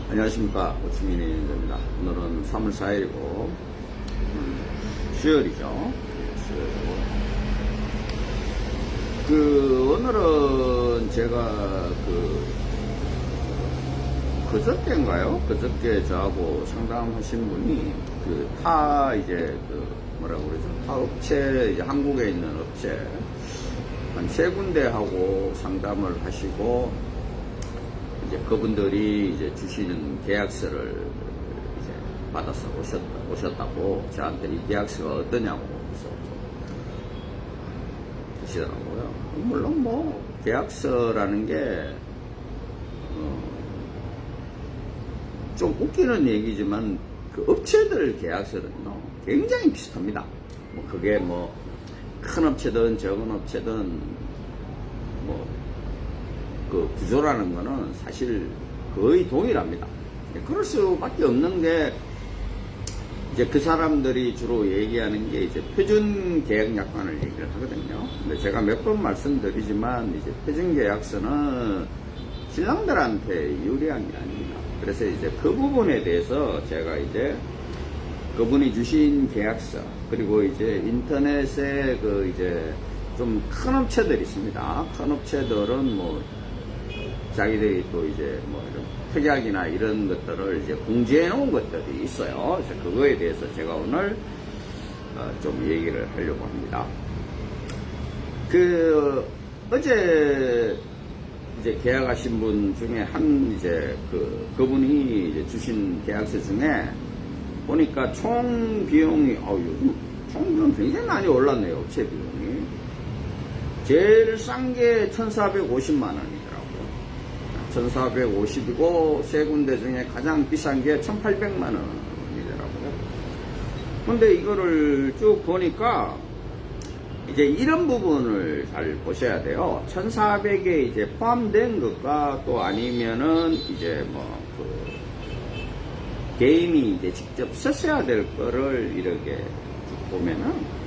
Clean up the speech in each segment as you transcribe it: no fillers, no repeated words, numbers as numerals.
안녕하십니까. 오충민입니다. 오늘은 3월 4일이고 수요일이죠. 오늘은 제가 그저께인가요? 그저께 저하고 상담하신 분이 뭐라고 그러죠? 타 업체, 이제 한국에 있는 업체 한 3군데하고 상담을 하시고, 이제 그분들이 이제 주시는 계약서를 이제 받아서 오셨다고 저한테 이 계약서가 어떠냐고 하시더라고요. 물론 뭐 계약서라는 게 좀 웃기는 얘기지만 그 업체들 계약서는요 굉장히 비슷합니다. 뭐 그게 뭐 큰 업체든 적은 업체든 뭐 그 구조라는 거는 사실 거의 동일합니다. 그럴 수밖에 없는 게 이제 그 사람들이 주로 얘기하는 게 이제 표준 계약 약관을 얘기를 하거든요. 근데 제가 몇 번 말씀드리지만 이제 표준 계약서는 신랑들한테 유리한 게 아닙니다. 그래서 이제 그 부분에 대해서 제가 이제 그분이 주신 계약서, 그리고 이제 인터넷에 이제 좀 큰 업체들이 있습니다. 큰 업체들은 뭐 자기들이 또 이제 뭐 이런 특약이나 이런 것들을 이제 공지해 놓은 것들이 있어요. 그래서 그거에 대해서 제가 오늘 좀 얘기를 하려고 합니다. 어제 이제 계약하신 분 중에 그분이 이제 주신 계약서 중에 보니까 총 비용이, 요즘 총 비용 굉장히 많이 올랐네요. 업체 비용이. 제일 싼 게 1,450만 원이더라고요. 1,450이고, 세 군데 중에 가장 비싼 게 1,800만 원이더라고요. 근데 이거를 쭉 보니까, 이제 이런 부분을 잘 보셔야 돼요. 1,400에 이제 포함된 것과 또 아니면은 이제 개인이 이제 직접 썼어야 될 거를 이렇게 보면은,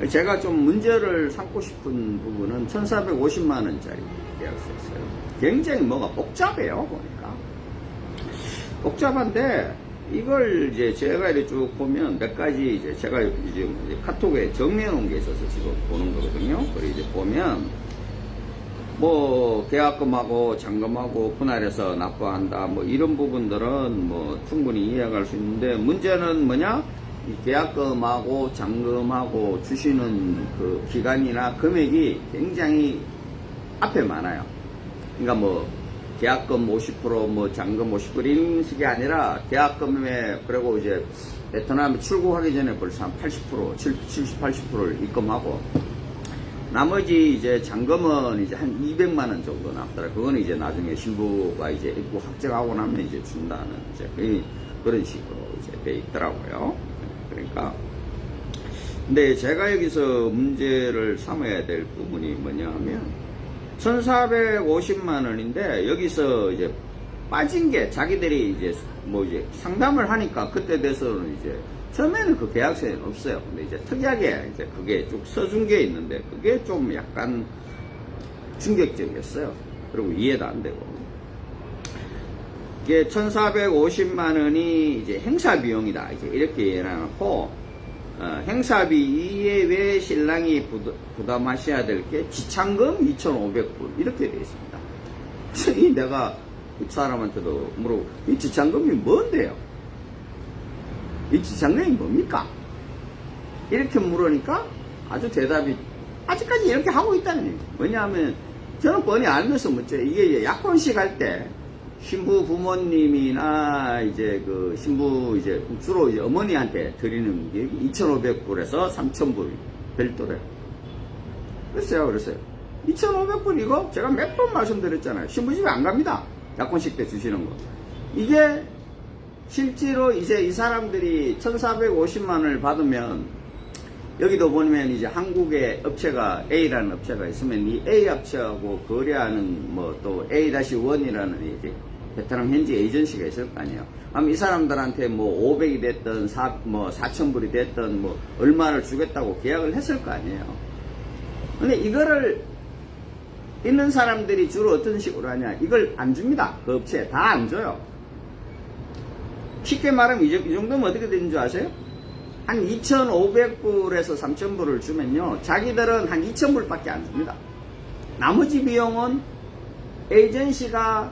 제가 좀 문제를 삼고 싶은 부분은 1,450만 원짜리 계약서였어요. 굉장히 뭐가 복잡해요, 보니까. 복잡한데, 이걸 이제 제가 이렇게 쭉 보면 몇 가지 이제 제가 이제 카톡에 정리해 놓은 게 있어서 지금 보는 거거든요. 그리고 이제 보면 뭐 계약금하고 잔금하고 분할해서 납부한다 뭐 이런 부분들은 뭐 충분히 이해할 수 있는데, 문제는 뭐냐? 이 계약금하고 잔금하고 주시는 그 기간이나 금액이 굉장히 앞에 많아요. 그러니까 뭐 계약금 50%, 뭐 잔금 50% 이런 식이 아니라, 계약금에, 그리고 이제 베트남에 출국하기 전에 벌써 한 80%, 70, 80%를 입금하고, 나머지 이제 잔금은 이제 한 200만 원 정도 남더라. 그거는 이제 나중에 신부가 이제 입국 확정하고 나면 이제 준다는 이제 그런 식으로 이제 돼 있더라고요. 그러니까. 근데 제가 여기서 문제를 삼아야 될 부분이 뭐냐 하면, 1,450만 원인데, 여기서 이제 빠진 게, 자기들이 이제 상담을 하니까 그때 돼서는 이제 처음에는 그 계약서에는 없어요. 근데 이제 특이하게 이제 그게 쭉 써준 게 있는데, 그게 좀 약간 충격적이었어요. 그리고 이해도 안 되고. 이게 1,450만 원이 이제 행사 비용이다. 이제 이렇게 해놔놓고, 행사비 이외에 신랑이 부담하셔야 될 게 지참금 2,500불 이렇게 되어 있습니다. 그래서 내가 이 사람한테도 물어보고, 이 지참금이 뭔데요? 이 지참금이 뭡니까? 이렇게 물으니까 아주 대답이 아직까지 이렇게 하고 있다는 얘기예요. 왜냐하면 저는 뻔히 알면서 묻죠. 이게 약혼식 할 때 신부 부모님이나 이제 신부 이제 주로 이제 어머니한테 드리는 게 2,500불에서 3,000불 별도래요. 그랬어요. 2,500불 이거 제가 몇 번 말씀드렸잖아요. 신부집에 안 갑니다. 약혼식 때 주시는 거. 이게 실제로 이제 이 사람들이 1,450만 원을 받으면, 여기도 보면 이제 한국에 업체가 A라는 업체가 있으면 이 A 업체하고 거래하는 또 A-1이라는 이제 베트남 현지 에이전시가 있을 거 아니에요. 그럼 이 사람들한테 500이 됐든 4,000불이 됐든 얼마를 주겠다고 계약을 했을 거 아니에요. 근데 이거를 있는 사람들이 주로 어떤 식으로 하냐. 이걸 안 줍니다. 그 업체 다 안 줘요. 쉽게 말하면 이 정도면 어떻게 되는 줄 아세요? 한 2,500불에서 3,000불을 주면요, 자기들은 한 2,000불밖에 안 줍니다. 나머지 비용은 에이전시가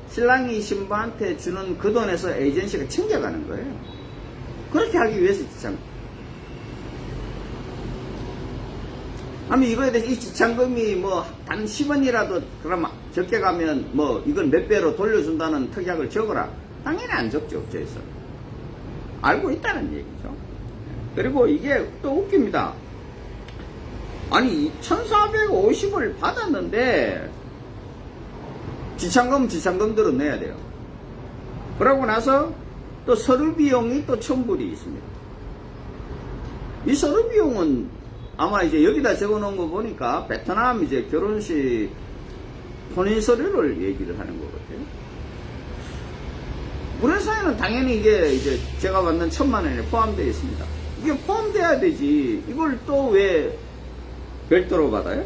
신랑이 신부한테 주는 그 돈에서 에이전시가 챙겨가는 거예요. 그렇게 하기 위해서 지참금. 아니 이거에 대해서 이 지참금이 뭐 단 10원이라도 그럼 적게 가면 뭐 이걸 몇 배로 돌려준다는 특약을 적어라. 당연히 안 적죠, 업체에서. 알고 있다는 얘기죠. 그리고 이게 또 웃깁니다. 아니 1,450을 받았는데 지참금대로 내야 돼요. 그러고 나서 또 서류 비용이 또 1,000불이 있습니다. 이 서류 비용은 아마 이제 여기다 적어 놓은 거 보니까 베트남 이제 결혼식 혼인 서류를 얘기를 하는 것 같아요. 우리 회사에는 당연히 이게 이제 제가 받는 1,000만 원에 포함되어 있습니다. 이게 포함돼야 되지. 이걸 또 왜 별도로 받아요?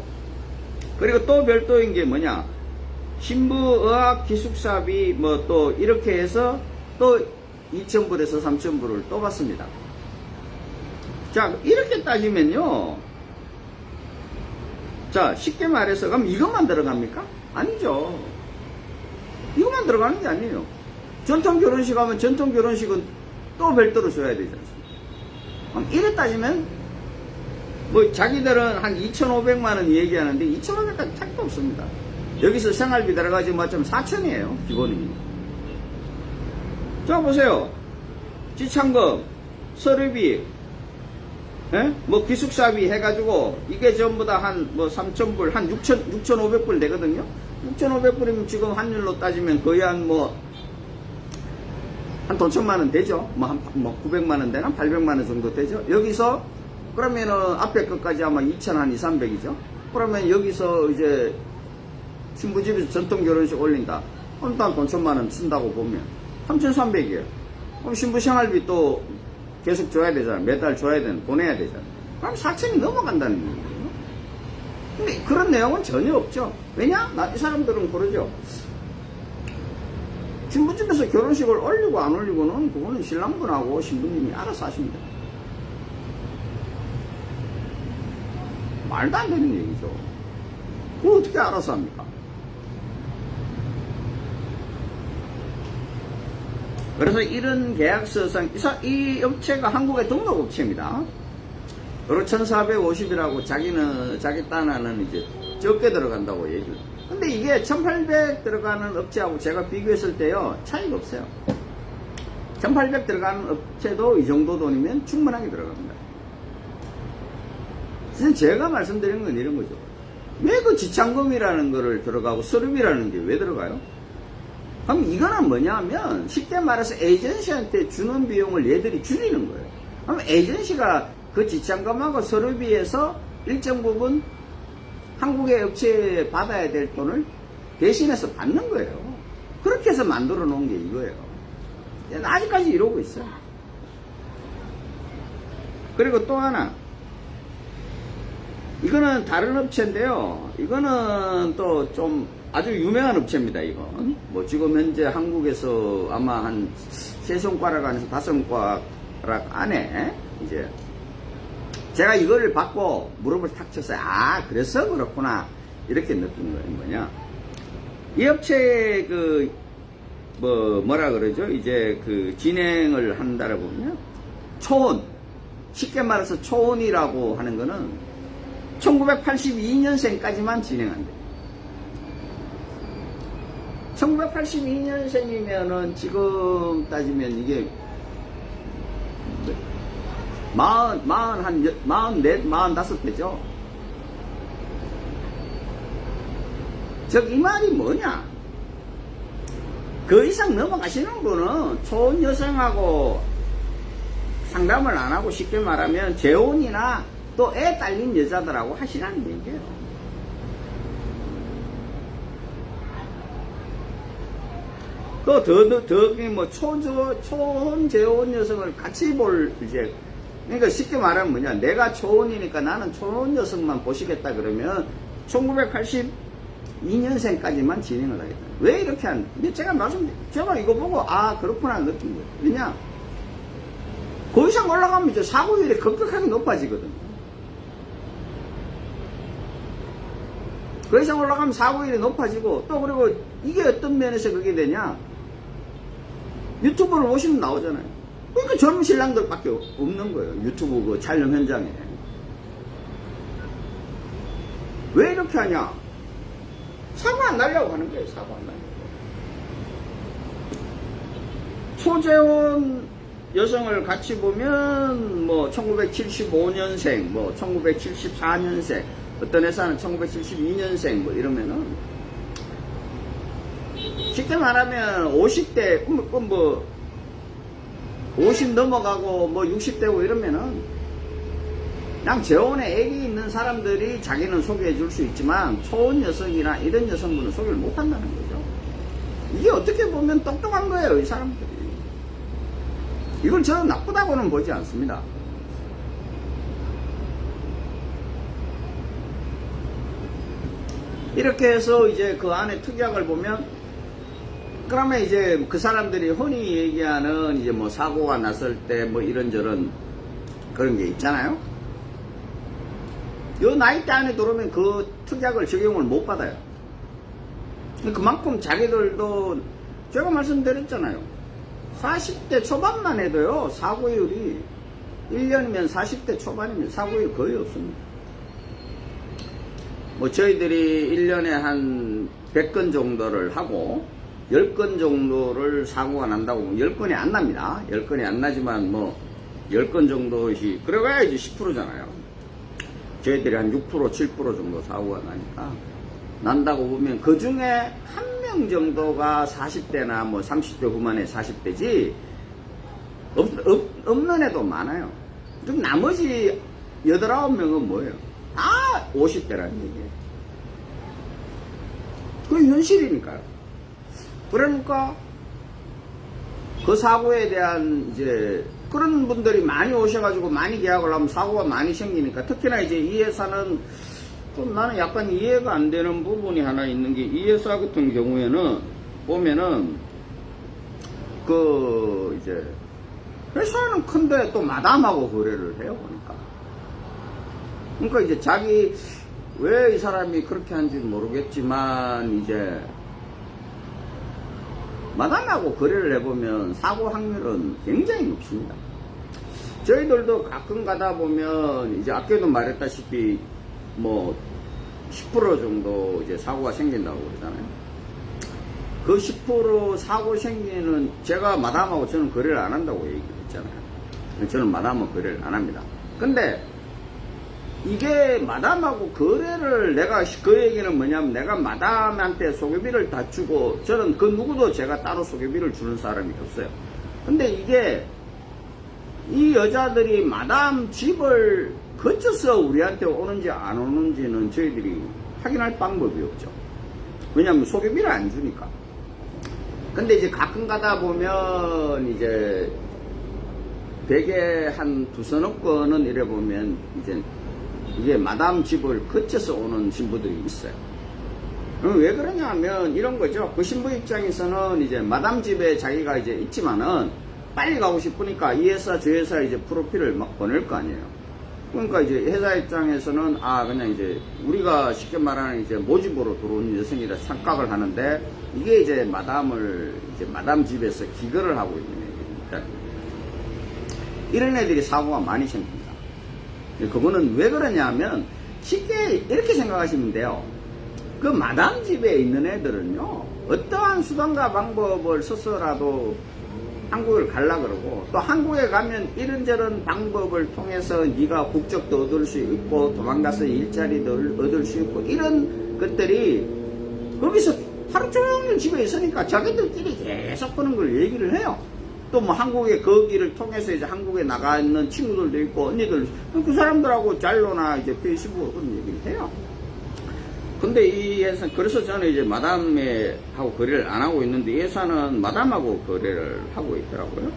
그리고 또 별도인 게 뭐냐? 신부 의학 기숙사비 뭐 또 이렇게 해서 또 2,000불에서 3,000불을 또 받습니다. 자, 이렇게 따지면요. 자, 쉽게 말해서 그럼 이것만 들어갑니까? 아니죠. 이것만 들어가는 게 아니에요. 전통 결혼식 하면 전통 결혼식은 또 별도로 줘야 되지 않습니까? 그럼 이래 따지면 뭐 자기들은 한 2,500만 원 얘기하는데 2,500까지 택도 없습니다. 여기서 생활비 들어가지 뭐좀 4,000이에요. 기본이. 자, 보세요. 지참금, 서류비, 예? 뭐 기숙사비 해가지고 이게 전부 다 한 뭐 3,000불, 한 6,500불 되거든요. 6,500불이면 지금 환율로 따지면 거의 한 돈 1,000만 원 되죠. 뭐 900만 원 되나? 800만 원 정도 되죠. 여기서 그러면은 앞에 것까지 아마 2,000 한 2, 300이죠. 그러면 여기서 이제 신부집에서 전통 결혼식 올린다. 그럼 돈 1,000만 원 쓴다고 보면 3,300이에요. 그럼 신부 생활비 또 계속 줘야 되잖아. 매달 줘야 되는, 보내야 되잖아. 그럼 4,000이 넘어간다는 거예요. 근데 그런 내용은 전혀 없죠. 왜냐? 이 사람들은 그러죠. 신부집에서 결혼식을 올리고 안 올리고는 그거는 신랑분하고 신부님이 알아서 하십니다. 말도 안 되는 얘기죠. 그걸 어떻게 알아서 합니까? 그래서 이런 계약서상 이 업체가 한국의 등록업체입니다. 그리고 1,450이라고 자기 딴에는 이제 적게 들어간다고 얘기를. 근데 이게 1,800 들어가는 업체하고 제가 비교했을 때요, 차이가 없어요. 1,800 들어가는 업체도 이 정도 돈이면 충분하게 들어갑니다. 지금 제가 말씀드린 건 이런 거죠. 왜 그 지참금이라는 거를 들어가고 서류비라는 게 왜 들어가요? 그럼 이거는 뭐냐면 쉽게 말해서 에이전시한테 주는 비용을 얘들이 줄이는 거예요. 그럼 에이전시가 그 지참금하고 서류비에서 일정 부분 한국의 업체에 받아야 될 돈을 대신해서 받는 거예요. 그렇게 해서 만들어 놓은 게 이거예요. 아직까지 이러고 있어요. 그리고 또 하나, 이거는 다른 업체인데요. 이거는 또 좀 아주 유명한 업체입니다. 이건 뭐 지금 현재 한국에서 아마 한 3손가락 안에서 5손가락 안에 이제 제가 이거를 받고 무릎을 탁 쳤어요. 아, 그래서 그렇구나 이렇게 느낀 거예요. 뭐냐, 이 업체의 뭐라 그러죠? 이제 그 진행을 한다라고 보면 초혼, 쉽게 말해서 초혼이라고 하는 거는 1982년생까지만 진행한대요. 1982년생이면은 지금 따지면 이게 45되죠. 즉, 이 말이 뭐냐? 그 이상 넘어가시는 분은 초혼 여성하고 상담을 안 하고 쉽게 말하면 재혼이나 또 애 딸린 여자들하고 하시라는 얘기예요. 또 뭐 초혼 재혼 여성을 같이 볼 이제, 그러니까 쉽게 말하면 뭐냐, 내가 초혼이니까 나는 초혼 여성만 보시겠다 그러면 1982 2년생까지만 진행을 하겠다. 왜 이렇게 근데 제가 제가 이거 보고, 아, 그렇구나 느낀 거예요. 왜냐? 그 이상 올라가면 이제 사고율이 급격하게 높아지거든요. 그 이상 올라가면 사고율이 높아지고, 또 그리고 이게 어떤 면에서 그게 되냐? 유튜브를 보시면 나오잖아요. 그러니까 젊은 신랑들밖에 없는 거예요. 유튜브 그 촬영 현장에. 왜 이렇게 하냐? 사고 안 나려고 하는 거예요. 사고 안 나려고. 소재원 여성을 같이 보면 뭐 1975년생, 뭐 1974년생, 어떤 회사는 1972년생 뭐 이러면은 쉽게 말하면 50대 뭐 50 넘어가고 뭐 60대고 이러면은 그냥 재혼에 애기 있는 사람들이 자기는 소개해 줄 수 있지만 초혼 여성이나 이런 여성분은 소개를 못 한다는 거죠. 이게 어떻게 보면 똑똑한 거예요, 이 사람들이. 이걸 저는 나쁘다고는 보지 않습니다. 이렇게 해서 이제 그 안에 특약을 보면, 그러면 이제 그 사람들이 흔히 얘기하는 이제 뭐 사고가 났을 때 뭐 이런저런 그런 게 있잖아요. 요 나이대 안에 들어오면 그 특약을 적용을 못 받아요. 그만큼 자기들도 제가 말씀드렸잖아요. 40대 초반만 해도요, 사고율이 1년이면 40대 초반이면 사고율 거의 없습니다. 뭐 저희들이 1년에 한 100건 정도를 하고 10건 정도를 사고가 난다고 보면 10건이 안 납니다. 10건이 안 나지만 뭐 10건 정도씩 그래가야지 10%잖아요. 저희들이 한 6%, 7% 정도 사고가 나니까 난다고 보면 그 중에 한 명 정도가 40대나 뭐 30대 후반에 40대지 없는 애도 많아요. 그럼 나머지 8, 9명은 뭐예요? 다 50대라는 얘기예요. 그게 현실이니까요. 그러니까 그 사고에 대한 이제 그런 분들이 많이 오셔가지고 많이 계약을 하면 사고가 많이 생기니까, 특히나 이제 이 회사는 좀 나는 약간 이해가 안 되는 부분이 하나 있는 게, 이 회사 같은 경우에는 보면은 그 이제 회사는 큰데 또 마담하고 거래를 해요. 그러니까 이제 자기 왜 이 사람이 그렇게 하는지 모르겠지만 이제 마담하고 거래를 해보면 사고 확률은 굉장히 높습니다. 저희들도 가끔 가다 보면 이제 아까도 말했다시피 뭐 10% 정도 이제 사고가 생긴다고 그러잖아요. 그 10% 사고 생기는, 제가 마담하고 저는 거래를 안 한다고 얘기했잖아요. 저는 마담하고 거래를 안 합니다. 근데 이게 마담하고 거래를, 내가 그 얘기는 뭐냐면, 내가 마담한테 소개비를 다 주고, 저는 그 누구도 제가 따로 소개비를 주는 사람이 없어요. 근데 이게 이 여자들이 마담 집을 거쳐서 우리한테 오는지 안 오는지는 저희들이 확인할 방법이 없죠. 왜냐면 소개비를 안 주니까. 근데 이제 가끔 가다 보면 이제 되게 한 두서너 건은 이래 보면 이제 이게 마담 집을 거쳐서 오는 신부들이 있어요. 왜 그러냐 하면 이런 거죠. 그 신부 입장에서는 이제 마담 집에 자기가 이제 있지만은 빨리 가고 싶으니까 이 회사 저 회사 이제 프로필을 막 보낼 거 아니에요. 그러니까 이제 회사 입장에서는 그냥 이제 우리가 쉽게 말하는 이제 모집으로 들어온 여성이라 착각을 하는데, 이게 이제 마담을 이제 마담 집에서 기거를 하고 있는 애들입니다. 이런 애들이 사고가 많이 생깁니다. 그거는 왜 그러냐면 쉽게 이렇게 생각하시면 돼요. 그 마담 집에 있는 애들은요, 어떠한 수단과 방법을 써서라도 한국을 갈라 그러고, 또 한국에 가면 이런저런 방법을 통해서 네가 국적도 얻을 수 있고 도망가서 일자리도 얻을 수 있고, 이런 것들이 거기서 하루 종일 집에 있으니까 자기들끼리 계속 그런 걸 얘기를 해요. 또 뭐 한국에 거기를 통해서 이제 한국에 나가 있는 친구들도 있고 언니들, 그 사람들하고 잘로나 이제 페이스북 그런 얘기를 해요. 근데 이 회사, 그래서 저는 이제 마담에 하고 거래를 안 하고 있는데, 이 회사는 마담하고 거래를 하고 있더라고요.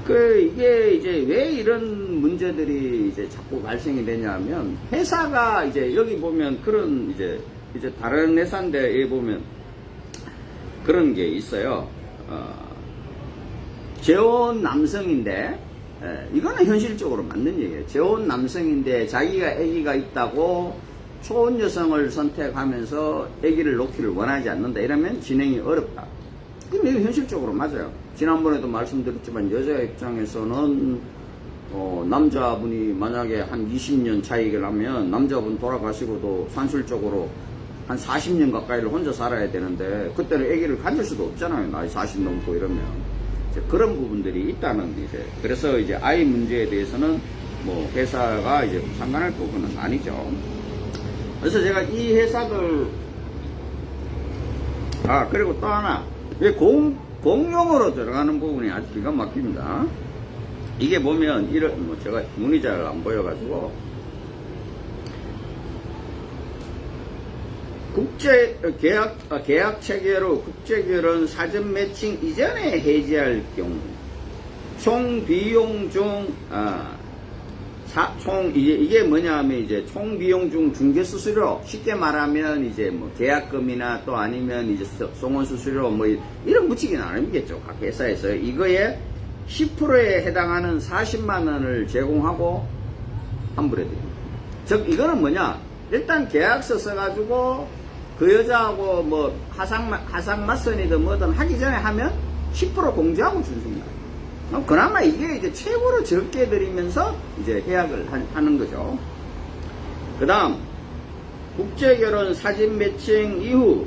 이게 이제 왜 이런 문제들이 이제 자꾸 발생이 되냐면, 회사가 이제 여기 보면 그런 이제 이제 다른 회사인데 여기 보면 그런 게 있어요. 재혼 남성인데, 이거는 현실적으로 맞는 얘기예요. 재혼 남성인데 자기가 아기가 있다고 초혼 여성을 선택하면서 아기를 놓기를 원하지 않는다. 이러면 진행이 어렵다. 그럼 이거 현실적으로 맞아요. 지난번에도 말씀드렸지만 여자 입장에서는 남자분이 만약에 한 20년 차이를 하면 남자분 돌아가시고도 산술적으로 한 40년 가까이를 혼자 살아야 되는데 그때는 아기를 가질 수도 없잖아요. 나이 40 넘고 이러면. 그런 부분들이 있다는 이제 그래서 이제 아이 문제에 대해서는 뭐 회사가 이제 상관할 부분은 아니죠. 그래서 제가 이 회사들 그리고 또 하나 공용으로 들어가는 부분이 아주 기가 막힙니다. 이게 보면 이런 제가 눈이 잘 안 보여가지고 계약 체계로 국제결혼 사전 매칭 이전에 해지할 경우 총 비용 중 이게 뭐냐 하면 이제 총 비용 중 중개 수수료 쉽게 말하면 이제 뭐 계약금이나 또 아니면 이제 송원 수수료 뭐 이런 붙이기는 아니겠죠. 각 회사에서 이거에 10%에 해당하는 40만 원을 제공하고 환불해드립니다. 즉 이거는 뭐냐 일단 계약서 써가지고 그 여자하고 뭐 하상 맞선이든 뭐든 하기 전에 하면 10% 공제하고 준습니다. 그나마 이게 이제 최고로 적게 드리면서 이제 계약을 하는 거죠. 그 다음, 국제결혼 사진 매칭 이후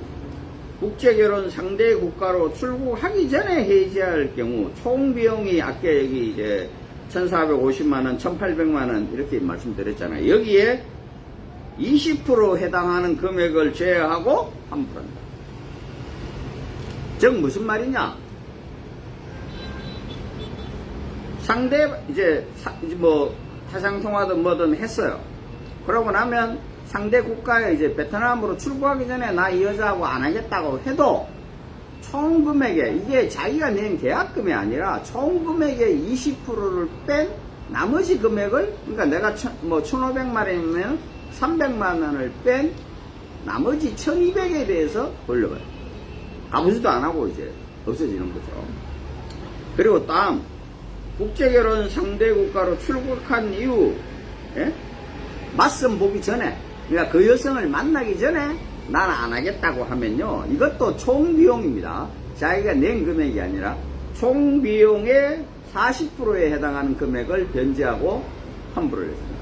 국제결혼 상대 국가로 출국하기 전에 해지할 경우 총 비용이 아까 여기 이제 1,450만원, 1,800만원 이렇게 말씀드렸잖아요. 여기에 20% 해당하는 금액을 제외하고 환불한다. 즉 무슨 말이냐? 상대 이제 뭐 화상통화든 뭐든 했어요. 그러고 나면 상대 국가에 이제 베트남으로 출국하기 전에 나 이 여자하고 안 하겠다고 해도 총 금액에 이게 자기가 낸 계약금이 아니라 총 금액의 20%를 뺀 나머지 금액을 그러니까 내가 1,500만 원이면 300만 원을 뺀 나머지 1,200에 대해서 돌려봐요. 아무지도 안 하고 이제 없어지는 거죠. 그리고 다음 국제결혼 상대 국가로 출국한 이후 맞선 보기 전에 그러니까 그 여성을 만나기 전에 나는 안 하겠다고 하면요 이것도 총 비용입니다. 자기가 낸 금액이 아니라 총 비용의 40%에 해당하는 금액을 변제하고 환불을 했습니다.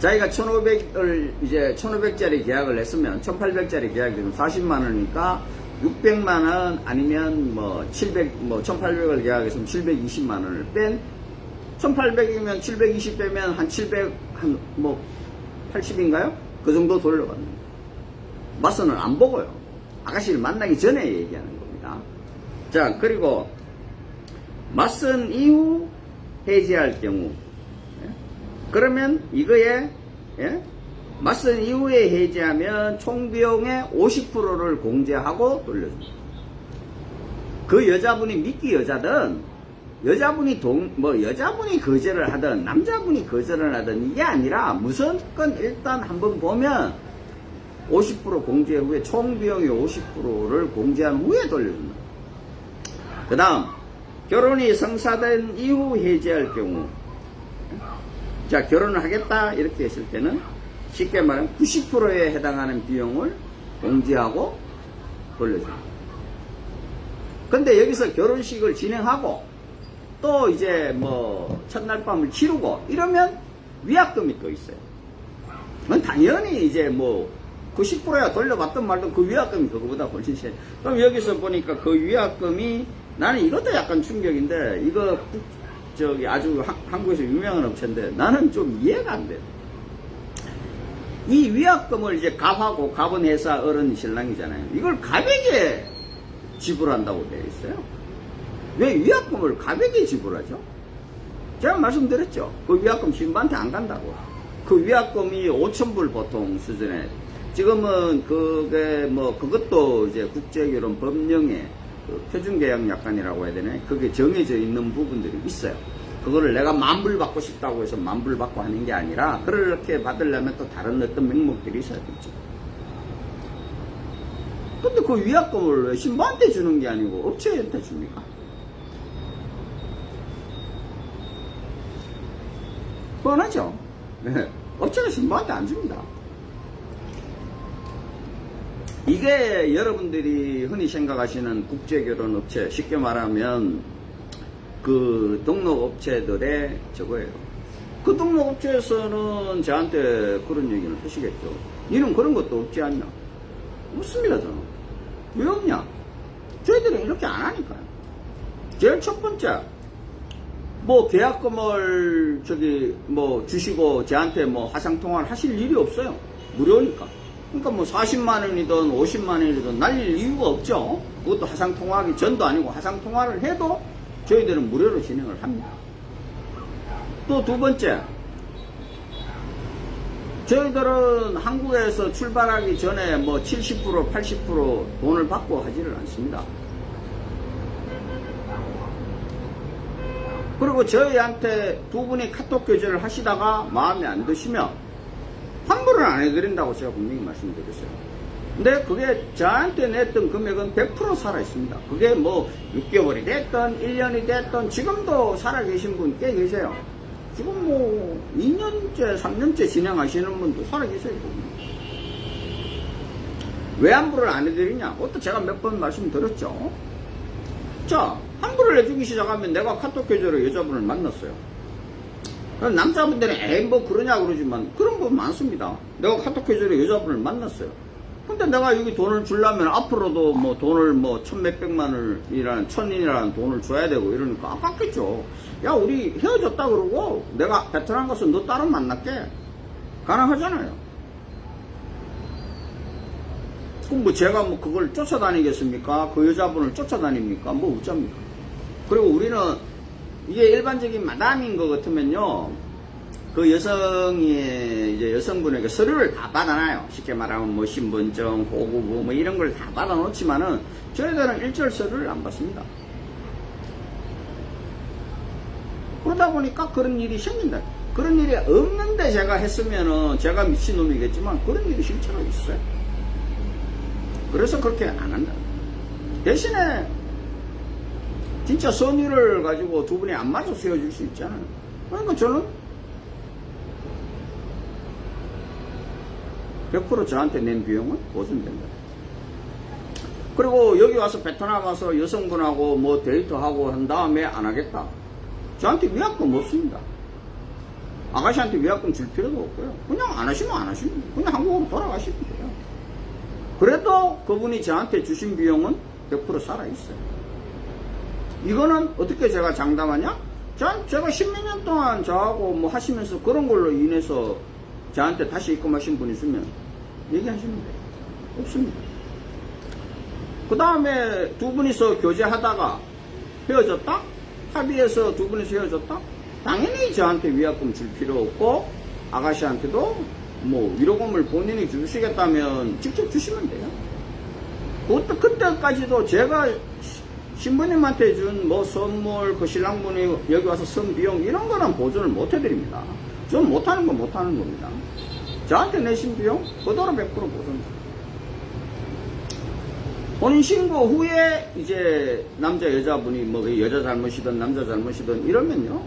자기가 1,500을 이제 1,500짜리 계약을 했으면 1,800짜리 계약이 되면 40만 원이니까 600만 원 아니면 뭐 1,800을 계약했으면 720만 원을 뺀 1,800이면 720 빼면 한 700 한 뭐 80인가요? 그 정도 돌려받는 맞선을 안 보고요. 아가씨를 만나기 전에 얘기하는 겁니다. 자, 그리고 맞선 이후 해지할 경우 그러면 이거에 맞선 이후에 해지하면 총 비용의 50%를 공제하고 돌려줍니다. 그 여자분이 미끼 여자든 여자분이 여자분이 거절을 하든 남자분이 거절을 하든 이게 아니라 무조건 일단 한번 보면 50% 공제 후에 총 비용의 50%를 공제한 후에 돌려줍니다. 그 다음 결혼이 성사된 이후 해지할 경우 자 결혼을 하겠다 이렇게 했을 때는 쉽게 말하면 90%에 해당하는 비용을 공제하고 돌려줍니다. 근데 여기서 결혼식을 진행하고 또 이제 뭐 첫날 밤을 치르고 이러면 위약금이 또 있어요. 그건 당연히 이제 뭐 90%야 돌려받든 말든 그 위약금이 그거보다 훨씬 세. 그럼 여기서 보니까 그 위약금이 나는 이것도 약간 충격인데 이거 저기 아주 한국에서 유명한 업체인데 나는 좀 이해가 안 돼요. 이 위약금을 이제 갑하고 갑은 회사 어른 신랑이잖아요. 이걸 갑에게 지불한다고 되어 있어요. 왜 위약금을 갑에게 지불하죠? 제가 말씀드렸죠. 그 위약금 신부한테 안 간다고. 그 위약금이 5,000불 보통 수준에 지금은 그게 뭐 그것도 이제 국제결혼 법령에 그 표준계약 약관이라고 해야 되나? 그게 정해져 있는 부분들이 있어요. 그 그거를 내가 10,000불 받고 싶다고 해서 10,000불 받고 하는 게 아니라, 그렇게 받으려면 또 다른 어떤 명목들이 있어야 되죠. 근데 그 위약금을 왜 신부한테 주는 게 아니고 업체한테 줍니까? 뻔하죠? 네. 업체가 신부한테 안 줍니다. 이게 여러분들이 흔히 생각하시는 국제결혼업체, 쉽게 말하면 그 등록업체들의 저거예요. 그 등록업체에서는 저한테 그런 얘기를 하시겠죠. 니는 그런 것도 없지 않냐? 없습니다, 저는. 왜 없냐? 저희들은 이렇게 안 하니까요. 제일 첫 번째, 뭐 계약금을 주시고 저한테 뭐 화상통화를 하실 일이 없어요. 무료니까. 그러니까 뭐 40만원이든 50만원이든 날릴 이유가 없죠. 그것도 화상통화하기 전도 아니고 화상통화를 해도 저희들은 무료로 진행을 합니다. 또 두 번째, 저희들은 한국에서 출발하기 전에 뭐 70%, 80% 돈을 받고 하지를 않습니다. 그리고 저희한테 두 분이 카톡 교제를 하시다가 마음에 안 드시면 환불을 안 해드린다고 제가 분명히 말씀드렸어요. 근데 그게 저한테 냈던 금액은 100% 살아있습니다. 그게 뭐 6개월이 됐던 1년이 됐던 지금도 살아계신 분 꽤 계세요. 지금 뭐 2년째 3년째 진행하시는 분도 살아계세요. 왜 환불을 안 해드리냐? 그것도 제가 몇 번 말씀드렸죠. 자, 환불을 해주기 시작하면 내가 카톡 계좌로 여자분을 만났어요. 남자분들은 에이 뭐 그러냐 그러지만 그런 거 많습니다. 내가 카톡 계좌로 여자분을 만났어요. 근데 내가 여기 돈을 주려면 앞으로도 뭐 돈을 뭐 1,100만 원이라는 돈을 줘야 되고 이러니까 아깝겠죠. 야, 우리 헤어졌다 그러고 내가 베트남 가서 너 따로 만날게. 가능하잖아요. 그럼 뭐 제가 뭐 그걸 쫓아다니겠습니까? 그 여자분을 쫓아다닙니까? 뭐 어쩝니까? 그리고 우리는 이게 일반적인 마담인 것 같으면요, 그 여성이 이제 여성분에게 서류를 다 받아놔요. 쉽게 말하면 뭐 신분증, 보고부 뭐 이런 걸 다 받아놓지만은 저희들은 일절 서류를 안 받습니다. 그러다 보니까 그런 일이 생긴다. 그런 일이 없는데 제가 했으면은 제가 미친놈이겠지만 그런 일이 실제로 있어요. 그래서 그렇게 안 한다. 대신에 진짜 선의를 가지고 두 분이 안 맞아서 헤어질 수 있잖아요. 그러니까 저는 100% 저한테 낸 비용은 보존된다. 그리고 여기 와서 베트남 와서 여성분하고 뭐 데이트하고 한 다음에 안 하겠다. 저한테 위약금 없습니다. 아가씨한테 위약금 줄 필요도 없고요. 그냥 안 하시면 안 하시면 돼요. 그냥 한국으로 돌아가시면 돼요. 그래도 그분이 저한테 주신 비용은 100% 살아있어요. 이거는 어떻게 제가 장담하냐? 제가 10몇 년 동안 저하고 뭐 하시면서 그런 걸로 인해서 저한테 다시 입금하신 분 있으면 얘기하시면 돼요. 없습니다. 그 다음에 두 분이서 교제하다가 헤어졌다? 합의해서 두 분이서 헤어졌다? 당연히 저한테 위약금 줄 필요 없고 아가씨한테도 뭐 위로금을 본인이 주시겠다면 직접 주시면 돼요. 그때까지도 제가 신부님한테 준 뭐 선물, 그 신랑분이 여기 와서 쓴 비용 이런 거는 보존을 못 해드립니다. 전 못하는 건 못하는 겁니다. 저한테 내신 비용 그대로 100% 보존. 혼인신고 후에 이제 남자 여자분이 뭐 여자 잘못이든 남자 잘못이든 이러면요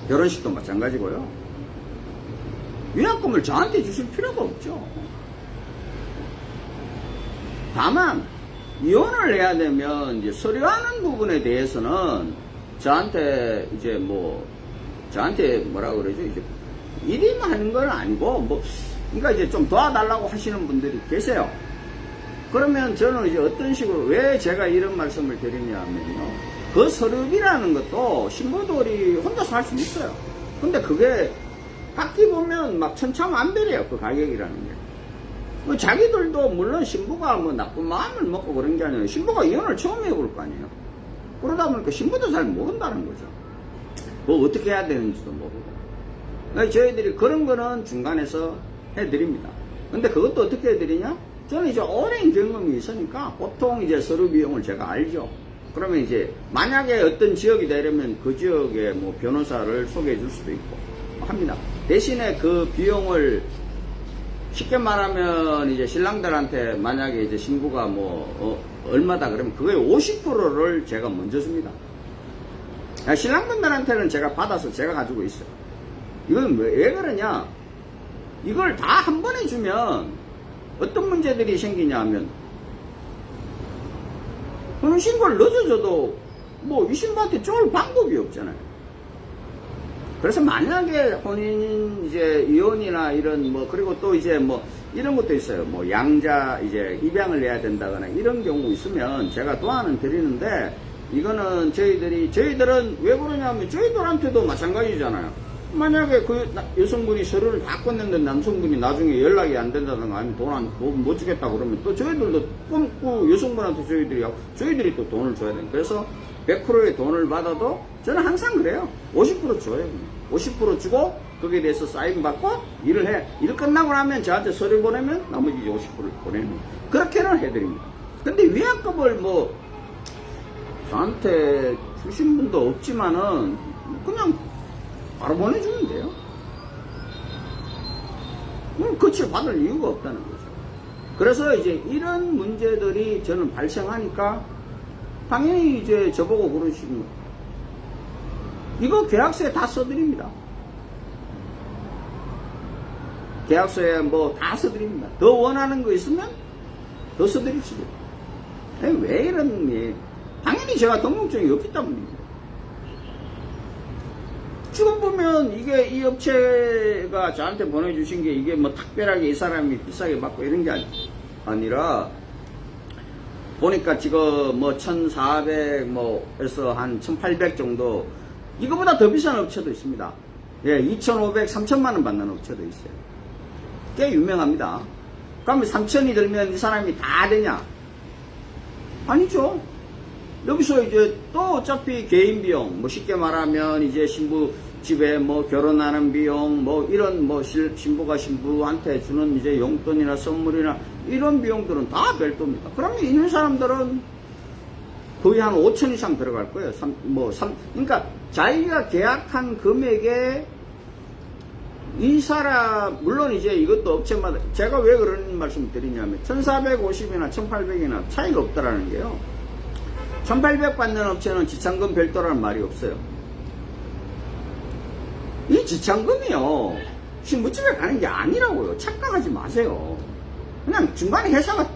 결혼식도 마찬가지고요. 위약금을 저한테 주실 필요가 없죠. 다만 이혼을 해야 되면 이제 서류하는 부분에 대해서는 저한테 이제 뭐 저한테 뭐라 그러죠, 이제 일임 하는 건 아니고 뭐 그러니까 이제 좀 도와달라고 하시는 분들이 계세요. 그러면 저는 이제 어떤 식으로 왜 제가 이런 말씀을 드리냐면요, 그 서류비라는 것도 신부들이 혼자서 할 수 있어요. 근데 그게 각기 보면 막 천차만별이에요, 그 가격이라는 게. 뭐 자기들도 물론 신부가 뭐 나쁜 마음을 먹고 그런 게 아니라 신부가 이혼을 처음 해볼 거 아니에요. 그러다 보니까 신부도 잘 모른다는 거죠. 뭐 어떻게 해야 되는지도 모르고. 그러니까 저희들이 그런 거는 중간에서 해드립니다. 근데 그것도 어떻게 해드리냐? 저는 이제 오랜 경험이 있으니까 보통 이제 서류 비용을 제가 알죠. 그러면 이제 만약에 어떤 지역이 되려면 그 지역에 뭐 변호사를 소개해 줄 수도 있고 합니다. 대신에 그 비용을 쉽게 말하면 이제 신랑들한테 만약에 이제 신부가 뭐 얼마다 그러면 그거의 50%를 제가 먼저 줍니다. 신랑분들한테는 제가 받아서 제가 가지고 있어요. 이건 왜 그러냐? 이걸 다 한 번에 주면 어떤 문제들이 생기냐 하면 혼인신고를 늦어져도 뭐 이 신부한테 쫄 방법이 없잖아요. 그래서 만약에 혼인 이제 이혼이나 이런 뭐 그리고 또 이제 뭐 이런 것도 있어요. 뭐 양자 이제 입양을 해야 된다거나 이런 경우 있으면 제가 도안은 드리는데 이거는 저희들은 왜 그러냐면 저희들한테도 마찬가지잖아요. 만약에 그 여성분이 서류를 다 끝냈는데 남성분이 나중에 연락이 안 된다든가 아니면 돈 못 주겠다 그러면 또 저희들도 그 여성분한테 저희들이 또 돈을 줘야 돼요. 그래서 100%의 돈을 받아도 저는 항상 그래요. 50% 줘요. 50% 주고 거기에 대해서 사인 받고 일을 해. 일 끝나고 나면 저한테 서류 보내면 나머지 50%를 보내는 거예요. 그렇게는 해드립니다. 근데 위약금을 뭐 저한테 주신 분도 없지만은 그냥 바로 보내주면 돼요. 거치를 받을 이유가 없다는 거죠. 그래서 이제 이런 문제들이 저는 발생하니까 당연히 이제 저보고 그러시는 거예요. 이거 계약서에 다 써드립니다. 계약서에 뭐 다 써드립니다. 더 원하는 거 있으면 더 써드립시다. 왜 이런 게 당연히 제가 등록증이 없기 때문입니다. 지금 보면 이게 이 업체가 저한테 보내주신 게 이게 뭐 특별하게 이 사람이 비싸게 받고 이런 게 아니라 보니까 지금 뭐 1,400 뭐에서 한 1,800 정도 이거보다 더 비싼 업체도 있습니다. 예, 2,500, 3,000만 원 받는 업체도 있어요. 꽤 유명합니다. 그러면 3,000이 들면 이 사람이 다 되냐? 아니죠. 여기서 이제 또 어차피 개인 비용, 뭐 쉽게 말하면 이제 신부 집에 뭐 결혼하는 비용, 뭐 이런 뭐 신부가 신부한테 주는 이제 용돈이나 선물이나 이런 비용들은 다 별도입니다. 그러면 있는 사람들은 거의 한 5천 이상 들어갈 거예요. 그러니까 자기가 계약한 금액에 이 사람, 물론 이제 이것도 업체마다, 제가 왜 그런 말씀 드리냐면 1,450이나 1,800이나 차이가 없다라는 게요. 1,800 받는 업체는 지참금 별도라는 말이 없어요. 이 지참금이요, 신부집에 가는 게 아니라고요. 착각하지 마세요. 그냥 중간에 회사가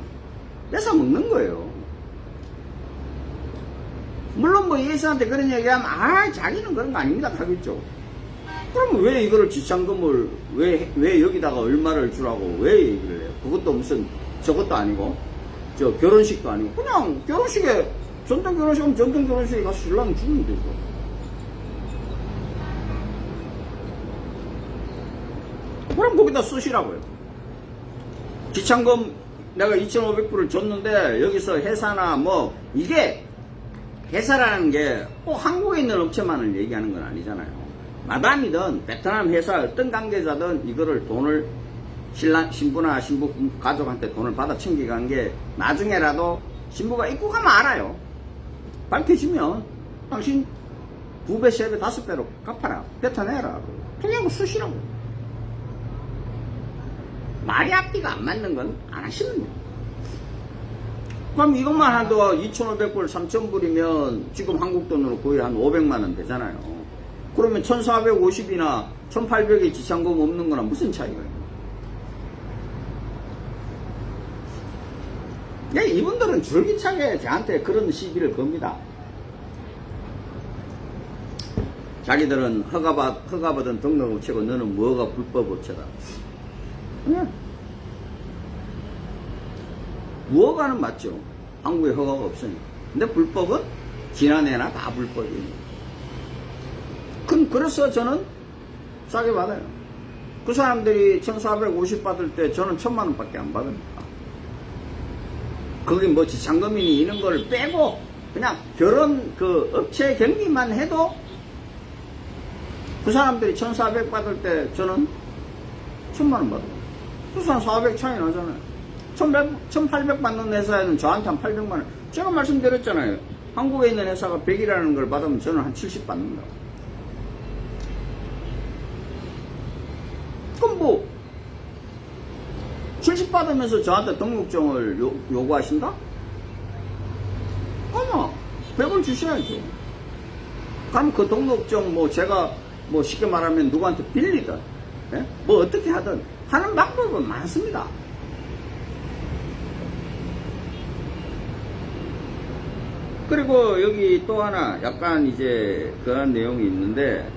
뺏어 먹는 거예요. 물론 뭐 예수한테 그런 얘기하면 자기는 그런 거 아닙니다 하겠죠. 그러면 왜 이거를 지참금을 왜 여기다가 얼마를 주라고 왜 얘기를 해요? 그것도 무슨 저것도 아니고 저 결혼식도 아니고 그냥 결혼식에 전통 결혼식은 전통 결혼식에 가서 신랑 주면 되죠. 그럼 거기다 쓰시라고요. 지참금 내가 2,500불을 줬는데 여기서 회사나 뭐 이게 회사라는 게 꼭 한국에 있는 업체만을 얘기하는 건 아니잖아요. 마담이든 베트남 회사 어떤 관계자든 이거를 돈을 신부나 신부 가족한테 돈을 받아 챙겨간 게 나중에라도 신부가 입국하면 알아요. 밝혀지면 당신 2배, 3배, 5배로 갚아라. 뱉어내라. 그냥 쓰시라고. 말이 앞뒤가 안 맞는 건 안 하시면 돼요. 그럼 이것만 해도 2,500불, 3,000불이면 지금 한국 돈으로 거의 한 500만원 되잖아요. 그러면 1,450이나 1,800에 지참금 없는 거랑 무슨 차이가 있나요? 이분들은 줄기차게 저한테 그런 시비를 겁니다. 자기들은 허가받은 등록업체고 너는 뭐가 불법업체다. 그냥 무허가는 맞죠. 한국에 허가가 없으니까. 근데 불법은 지난해나 다 불법이에요. 그래서 저는 싸게 받아요. 그 사람들이 1,450 받을 때 저는 1,000만 원밖에 안 받으니까. 거기 뭐 지참금이니 이런 걸 빼고 그냥 결혼 그 업체 경비만 해도 그 사람들이 1,400 받을 때 저는 1,000만 원 받아요. 그래서 한 400 차이 나잖아요. 1,800 받는 회사에는 저한테 한 800만 원. 제가 말씀드렸잖아요. 한국에 있는 회사가 100이라는 걸 받으면 저는 한 70 받는다. 그럼 뭐 70 받으면서 저한테 등록증을 요구하신다? 그러면 100을 주셔야죠. 그럼 그 등록증 뭐 제가 뭐 쉽게 말하면 누구한테 빌리든, 예? 뭐 어떻게 하든 하는 방법은 많습니다. 그리고 여기 또 하나 약간 이제 그런 내용이 있는데,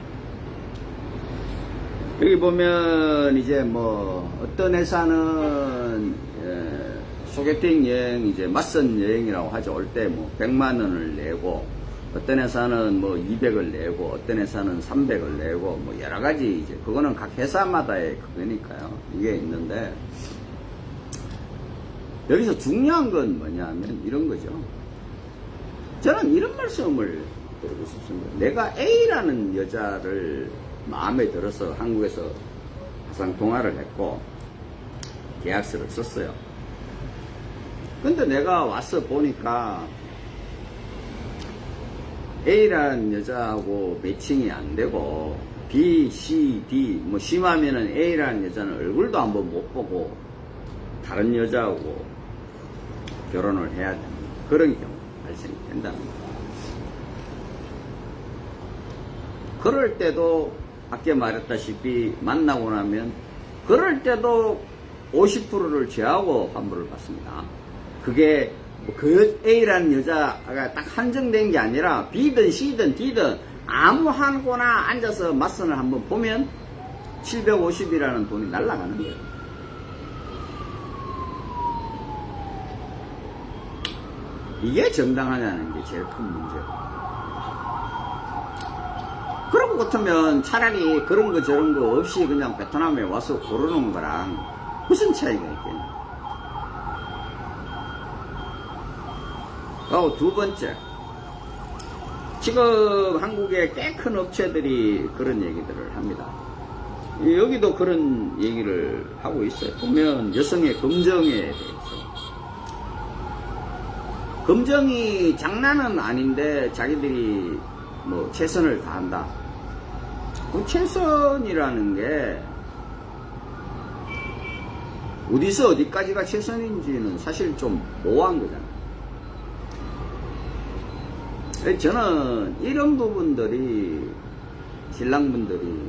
여기 보면 이제 뭐 어떤 회사는 소개팅 여행, 이제 맞선 여행이라고 하죠. 올 때 뭐 100만 원을 내고, 어떤 회사는 뭐 200을 내고, 어떤 회사는 300을 내고, 뭐 여러 가지 이제 그거는 각 회사마다의 그거니까요. 이게 있는데, 여기서 중요한 건 뭐냐면 이런 거죠. 저는 이런 말씀을 드리고 싶습니다. 내가 A라는 여자를 마음에 들어서 한국에서 화상 통화를 했고 계약서를 썼어요. 근데 내가 와서 보니까 A라는 여자하고 매칭이 안 되고 B, C, D, 뭐 심하면은 A라는 여자는 얼굴도 한번 못 보고 다른 여자하고 결혼을 해야 되는 그런 경우 발생이 된다는 거예요. 그럴 때도 아까 말했다시피 만나고 나면 그럴 때도 50%를 제하고 환불을 받습니다. 그게 그 A라는 여자가 딱 한정된 게 아니라 B든 C든 D든 아무 한거나 앉아서 맞선을 한번 보면 750이라는 돈이 날아가는 거예요. 이게 정당하냐는 게 제일 큰 문제고. 그런 것 같으면 차라리 그런 거 저런 거 없이 그냥 베트남에 와서 고르는 거랑 무슨 차이가 있겠냐. 그리고 두 번째, 지금 한국의 꽤 큰 업체들이 그런 얘기들을 합니다. 여기도 그런 얘기를 하고 있어요. 보면 여성의 검정에 대해서. 검정이 장난은 아닌데 자기들이 뭐 최선을 다한다. 그 최선이라는 게 어디서 어디까지가 최선인지는 사실 좀 모호한 거잖아요. 저는 이런 부분들이 신랑분들이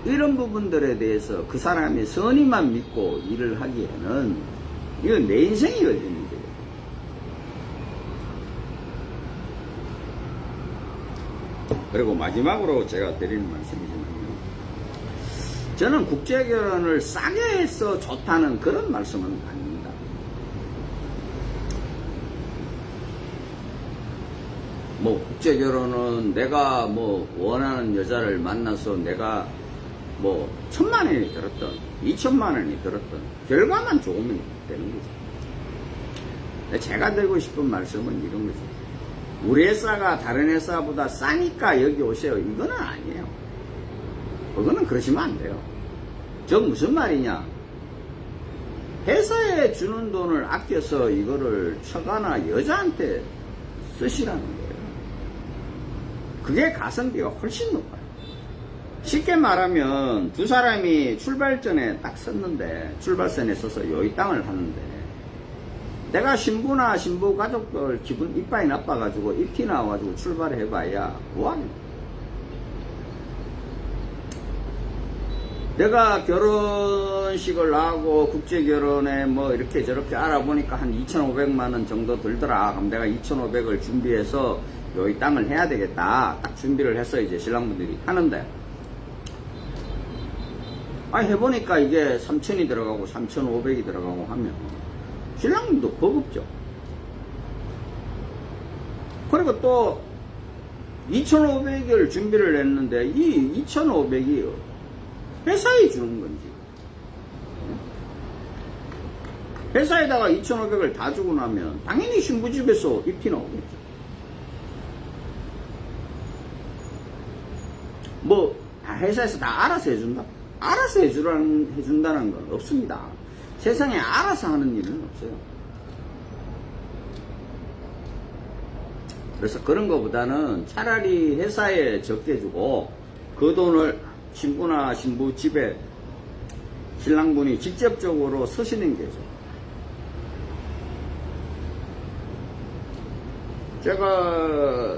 이런 부분들에 대해서 그 사람의 선의만 믿고 일을 하기에는 이건 내 인생이 걸리는 문제예요. 그리고 마지막으로 제가 드리는 말씀이지만 저는 국제결혼을 싸게 해서 좋다는 그런 말씀은 아닙니다. 뭐 국제결혼은 내가 뭐 원하는 여자를 만나서 내가 뭐 1000만 원이 들었던 2000만 원이 들었던 결과만 좋으면 되는 거죠. 제가 드리고 싶은 말씀은 이런 거죠. 우리 회사가 다른 회사보다 싸니까 여기 오세요. 이거는 아니에요. 그거는 그러시면 안 돼요. 저 무슨 말이냐. 회사에 주는 돈을 아껴서 이거를 처가나 여자한테 쓰시라는 거예요. 그게 가성비가 훨씬 높아요. 쉽게 말하면 두 사람이 출발전에 딱 섰는데 출발선에 서서 이 땅을 하는데 내가 신부나 신부 가족들 기분 이빨이 나빠가지고 입티 나와가지고 출발을 해봐야 뭐하냐. 내가 결혼식을 하고 국제결혼에 뭐 이렇게 저렇게 알아보니까 한 2,500만원 정도 들더라. 그럼 내가 2,500을 준비해서 이 땅을 해야 되겠다. 딱 준비를 해서 이제 신랑분들이 하는데 해보니까 이게 3,000이 들어가고 3,500이 들어가고 하면 신랑도 버겁죠. 그리고 또 2,500을 준비를 했는데 이 2,500이 회사에 주는 건지 회사에다가 2,500을 다 주고 나면 당연히 신부집에서 입티 나오겠죠. 뭐 회사에서 다 알아서 해준다? 알아서 해준다는 건 없습니다. 세상에 알아서 하는 일은 없어요. 그래서 그런 거보다는 차라리 회사에 적게 주고 그 돈을 신부나 신부 집에 신랑분이 직접적으로 서시는 게 좋아요. 제가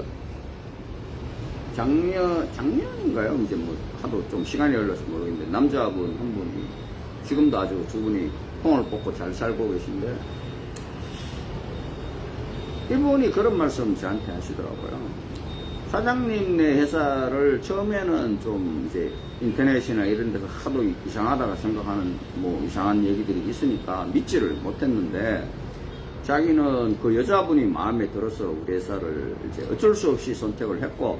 작년인가요? 이제 뭐 하도 좀 시간이 흘러서 모르겠는데 남자분 한 분이 지금도 아주 두 분이 콩을 뽑고 잘 살고 계신데 이분이 그런 말씀 저한테 하시더라고요. 사장님네 회사를 처음에는 좀 이제 인터넷이나 이런 데서 하도 이상하다가 생각하는 뭐 이상한 얘기들이 있으니까 믿지를 못했는데 자기는 그 여자분이 마음에 들어서 우리 회사를 이제 어쩔 수 없이 선택을 했고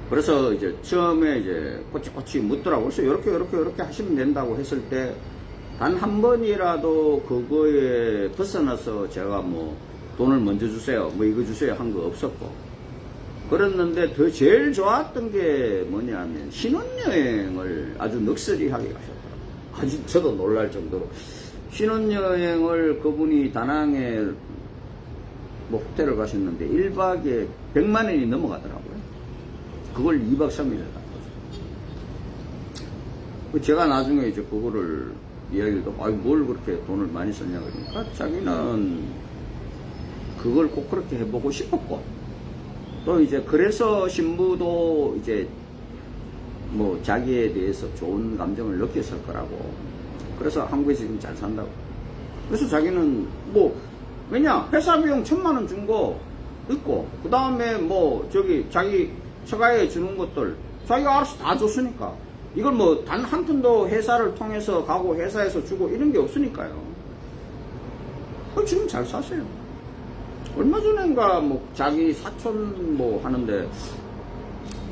그래서 이제 처음에 이제 꼬치꼬치 묻더라고요. 그래서 이렇게 하시면 된다고 했을 때 단 한 번이라도 그거에 벗어나서 제가 뭐 돈을 먼저 주세요, 뭐 이거 주세요 한 거 없었고 그랬는데 더 제일 좋았던 게 뭐냐면 신혼여행을 아주 넋으리하게 가셨더라고요. 아주 저도 놀랄 정도로 신혼여행을 그분이 다낭에 뭐 호텔을 가셨는데 1박에 100만 원이 넘어가더라고요. 그걸 2박 3일을 갔거든요. 제가 나중에 이제 그거를 이야기를 하고, 뭘 그렇게 돈을 많이 썼냐 그러니까 자기는 그걸 꼭 그렇게 해보고 싶었고, 또 이제 그래서 신부도 이제 뭐 자기에 대해서 좋은 감정을 느꼈을 거라고. 그래서 한국에 지금 잘 산다고. 그래서 자기는 뭐, 왜냐, 회사 비용 1,000만 원 준 거 있고, 그 다음에 뭐, 저기, 자기 처가에 주는 것들, 자기가 알아서 다 줬으니까. 이걸 뭐, 단 한 푼도 회사를 통해서 가고, 회사에서 주고, 이런 게 없으니까요. 지금 잘 사세요. 얼마 전인가, 뭐, 자기 사촌 뭐 하는데,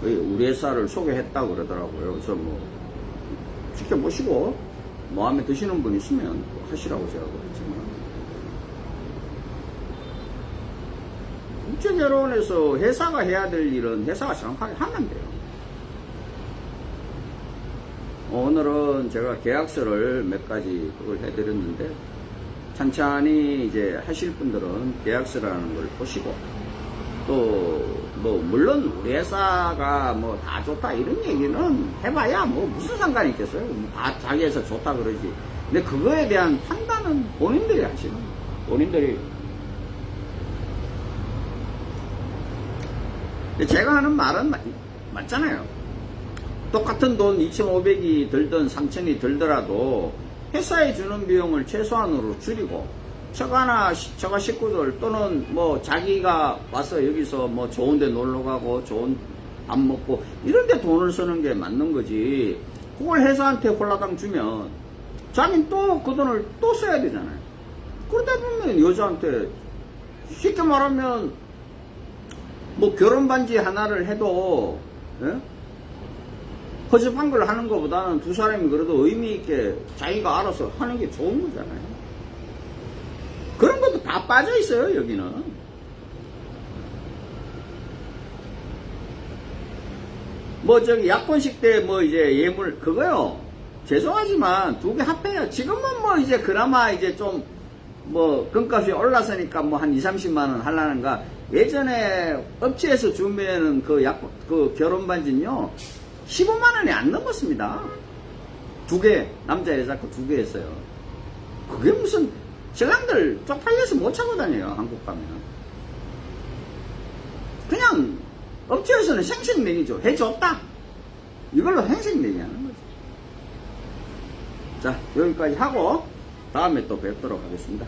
우리 회사를 소개했다고 그러더라고요. 그래서 뭐, 지켜보시고, 마음에 드시는 분 있으면 하시라고 제가 그랬지만. 국제결혼에서 회사가 해야 될 일은 회사가 정확하게 하면 돼요. 오늘은 제가 계약서를 몇 가지 그걸 해드렸는데, 천천히 이제 하실 분들은 계약서라는 걸 보시고, 또, 뭐, 물론 우리 회사가 뭐 다 좋다 이런 얘기는 해봐야 뭐 무슨 상관이 있겠어요? 다 자기 회사 좋다 그러지. 근데 그거에 대한 판단은 본인들이 하시는 거예요. 본인들이. 제가 하는 말은 맞잖아요. 똑같은 돈 2,500이 들든 3,000이 들더라도 회사에 주는 비용을 최소한으로 줄이고 처가 식구들 또는 뭐 자기가 와서 여기서 뭐 좋은 데 놀러 가고 좋은 밥 먹고 이런 데 돈을 쓰는 게 맞는 거지. 그걸 회사한테 홀라당 주면 자기는 또 그 돈을 또 써야 되잖아요. 그러다 보면 여자한테 쉽게 말하면 뭐 결혼 반지 하나를 해도 예? 허접한 걸 하는 것보다는 두 사람이 그래도 의미 있게 자기가 알아서 하는 게 좋은 거잖아요. 그런 것도 다 빠져 있어요, 여기는. 뭐, 저기, 약혼식 때 뭐, 이제 예물, 그거요. 죄송하지만 두 개 합해요. 지금은 뭐, 이제 그나마 이제 좀, 뭐, 금값이 올랐으니까 뭐, 한 20-30만원 하려는가. 예전에 업체에서 주면은 그 결혼 반지는요, 15만원이 안 넘었습니다. 두 개, 남자, 여자 거 두 개 했어요. 그게 무슨, 신랑들 쪽팔려서 못 차고 다녀요, 한국 가면. 그냥, 업체에서는 생색내기죠. 해줬다. 이걸로 생색내기 하는 거죠. 자, 여기까지 하고, 다음에 또 뵙도록 하겠습니다.